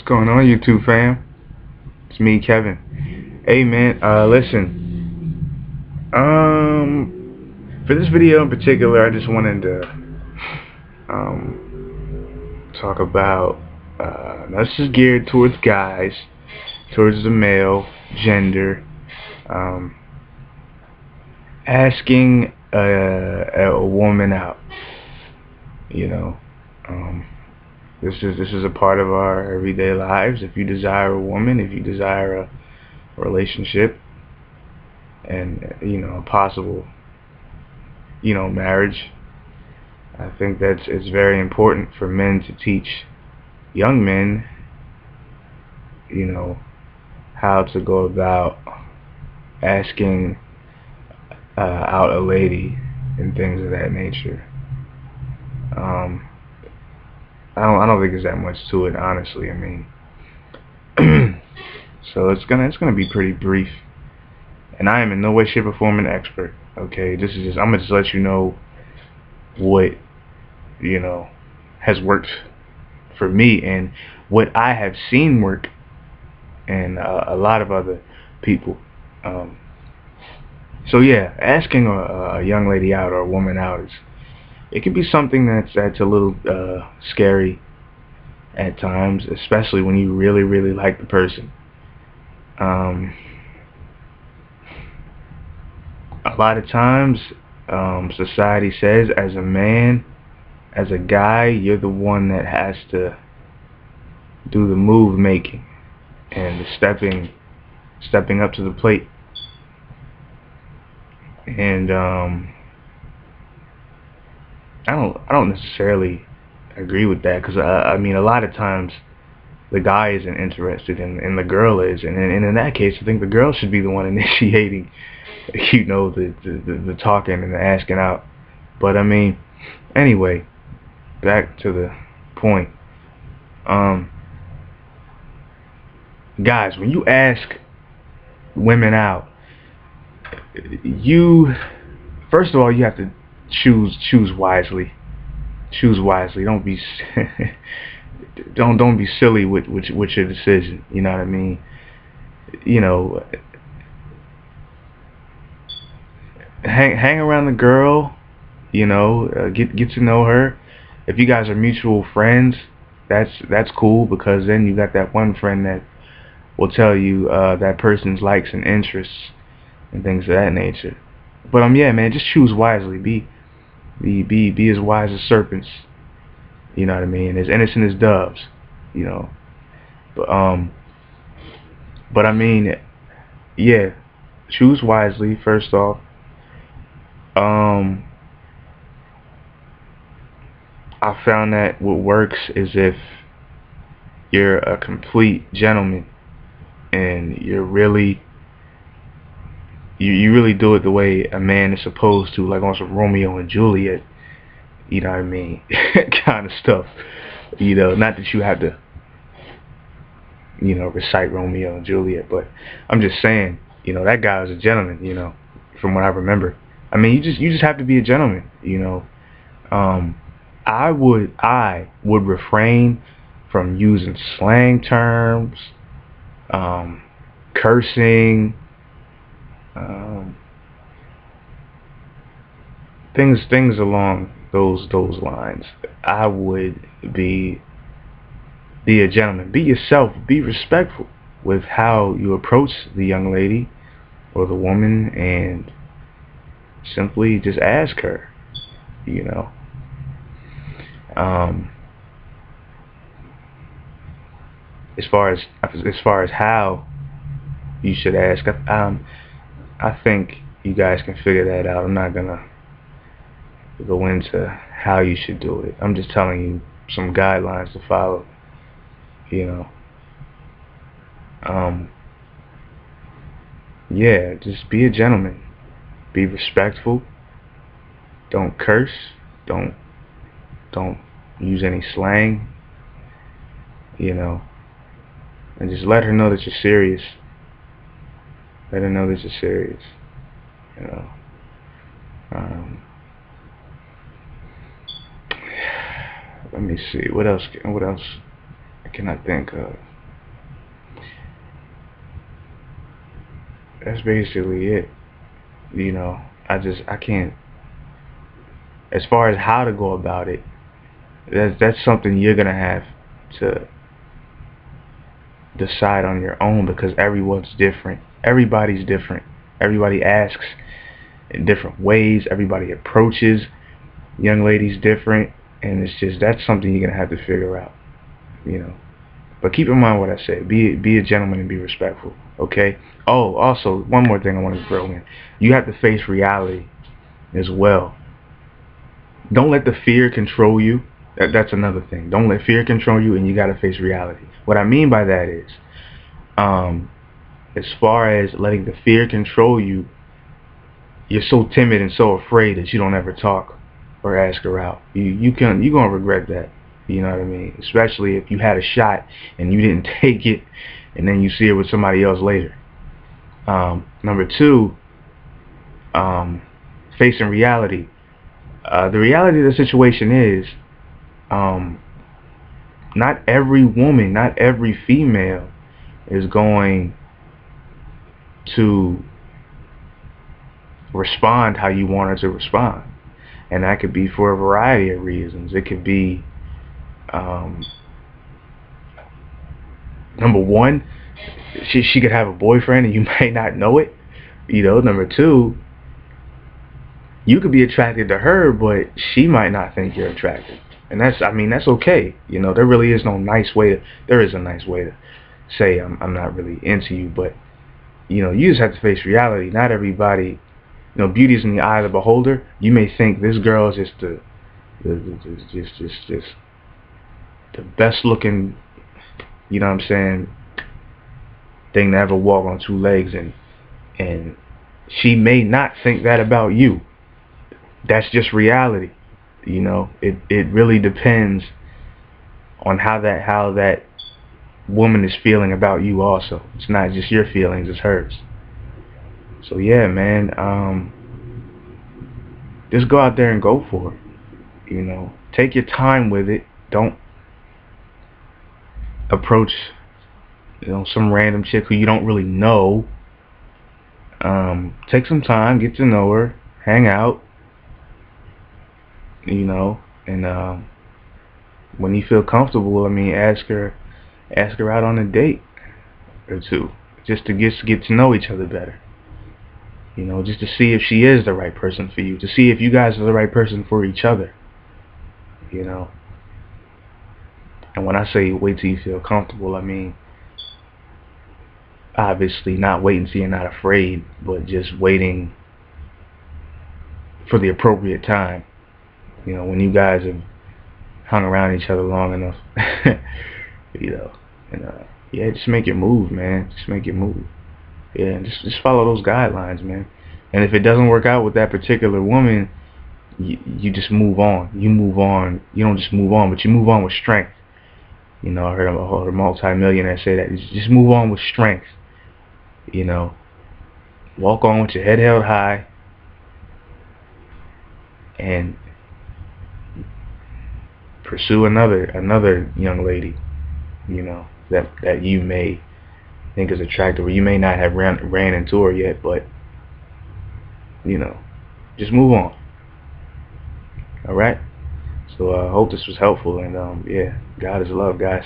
going on, YouTube fam? It's me, Kevin. Hey man, listen. For this video in particular, I just wanted to talk about. This is geared towards guys, towards the male gender. Um, Asking a woman out. You know, um, this is a part of our everyday lives. If you desire a woman, if you desire a relationship, and a possible marriage, I think it's very important for men to teach young men how to go about asking out a lady and things of that nature. I don't think there's that much to it, honestly. I mean, so it's gonna be pretty brief, and I am in no way, shape, or form an expert. Okay, this is just I'm gonna just let you know what has worked for me and what I have seen work and a lot of other people. So yeah, asking a young lady out or a woman out it can be something that's a little scary at times, especially when you really, really like the person. A lot of times, society says as a man, as a guy, you're the one that has to do the move making and the stepping up to the plate. And I don't necessarily agree with that, because I mean, a lot of times the guy isn't interested and the girl is, and in that case I think the girl should be the one initiating the talking and the asking out. But I mean, anyway, back to the point. Guys, when you ask women out, you first of all you have to choose wisely. Choose wisely. Don't be don't be silly with your decision. You know what I mean? Hang around the girl. Get to know her. If you guys are mutual friends, that's cool, because then you got that one friend that will tell you that person's likes and interests and things of that nature. But yeah, man, just choose wisely. Be as wise as serpents. You know what I mean? As innocent as doves. But I mean, yeah, choose wisely first off. I found that what works is if you're a complete gentleman and you really do it the way a man is supposed to, like on some Romeo and Juliet, you know what I mean, kind of stuff. Not that you have to recite Romeo and Juliet, but I'm just saying, that guy was a gentleman, from what I remember. I mean, you just have to be a gentleman. I would refrain from using slang terms, cursing, things along those lines. I would be a gentleman. Be yourself. Be respectful with how you approach the young lady or the woman, and simply just ask her. As far as how you should ask, I think you guys can figure that out. I'm not gonna go into how you should do it. I'm just telling you some guidelines to follow. Yeah, just be a gentleman. Be respectful. Don't curse. Don't use any slang. And just let her know that you're serious. Let her know that you're serious. Let me see. What else can I think of? That's basically it. You know, I can't. As far as how to go about it, that's something you're gonna have to decide on your own, because everyone's different. Everybody's different. Everybody asks in different ways. Everybody approaches young ladies different, and it's just, that's something you're gonna have to figure out. You know. But keep in mind what I said. Be a gentleman and be respectful. Okay. Oh, also one more thing I want to throw in. You have to face reality as well. Don't let the fear control you. That's another thing. Don't let fear control you, and you got to face reality. What I mean by that is, as far as letting the fear control you, you're so timid and so afraid that you don't ever talk or ask her out. You're gonna regret that. You know what I mean? Especially if you had a shot and you didn't take it, and then you see her with somebody else later. Number two, facing reality. The reality of the situation is, not every woman, not every female is going to respond how you want her to respond. And that could be for a variety of reasons. It could be, number one, she could have a boyfriend and you might not know it. You know, number two, you could be attracted to her, but she might not think you're attractive. And that's okay. You know, there really is no nice way to, there is a nice way to say I'm not really into you, but you know, you just have to face reality. Not everybody, you know, beauty is in the eye of the beholder. You may think this girl is just just the best looking, you know what I'm saying, thing to ever walk on two legs, and she may not think that about you. That's just reality. You know, it really depends on how that woman is feeling about you also. It's not just your feelings, it's hers. So yeah, man, just go out there and go for it. You know, take your time with it. Don't approach, you know, some random chick who you don't really know. Take some time, get to know her, hang out, you know, and when you feel comfortable, I mean, ask her out on a date or two, just to get to know each other better. You know, just to see if she is the right person for you, to see if you guys are the right person for each other. You know, and when I say wait till you feel comfortable, I mean obviously not wait until you're not afraid, but just waiting for the appropriate time. You know, when you guys have hung around each other long enough. You know, and yeah, just make your move, man. Just make your move. Yeah, and just follow those guidelines, man. And if it doesn't work out with that particular woman, you just move on. You move on. You don't just move on, but you move on with strength. You know, I heard a multi-millionaire say that. Just move on with strength. You know, walk on with your head held high, and pursue another young lady, you know, that you may think is attractive, or you may not have ran into her yet, but you know, just move on. All right. So I hope this was helpful, and yeah, God is love, guys.